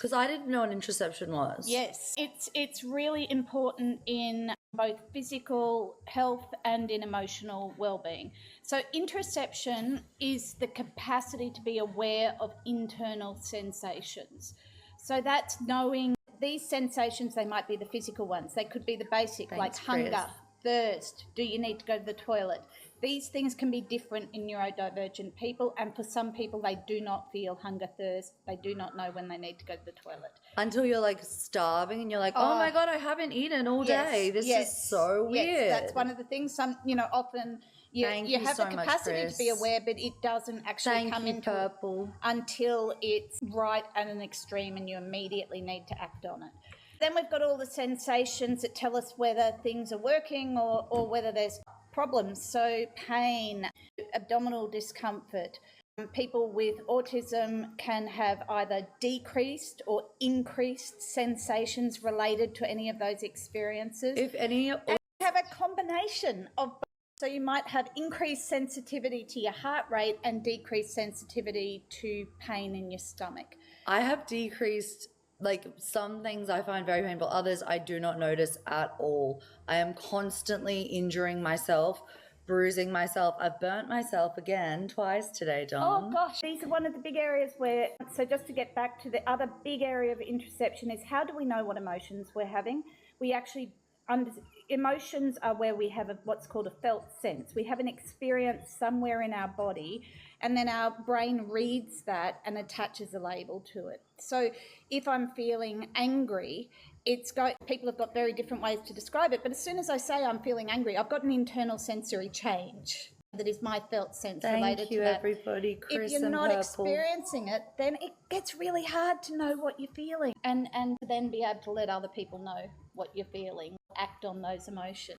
Because I didn't know what interoception was. Yes, it's really important in both physical health and in emotional well-being. So interoception is the capacity to be aware of internal sensations. So that's knowing these sensations, they might be the physical ones. They could be the basic, like hunger, thirst, do you need to go to the toilet? These things can be different in neurodivergent people, and for some people they do not feel hunger, thirst. They do not know when they need to go to the toilet. Until you're like starving and you're like, oh my God, I haven't eaten all day. This is so weird. Yes, that's one of the things. Some, often you have the capacity to be aware, but it doesn't actually come into purple until it's right at an extreme and you immediately need to act on it. Then we've got all the sensations that tell us whether things are working or whether there's problems. So pain, abdominal discomfort. People with autism can have either decreased or increased sensations related to any of those experiences. If any, and have a combination of both. So you might have increased sensitivity to your heart rate and decreased sensitivity to pain in your stomach. I have decreased. Like some things I find very painful, others I do not notice at all. I am constantly injuring myself, bruising myself. I've burnt myself again twice today, Dawn. Oh gosh, these are one of the big areas where, so just to get back to the other big area of interoception is how do we know what emotions we're having? We actually, emotions are where we have what's called a felt sense. We have an experience somewhere in our body and then our brain reads that and attaches a label to it. So if I'm feeling angry, people have got very different ways to describe it, but as soon as I say I'm feeling angry, I've got an internal sensory change that is my felt sense related to that. Thank you, everybody. Chris, if you're not experiencing it, then it gets really hard to know what you're feeling and then be able to let other people know what you're feeling, act on those emotions.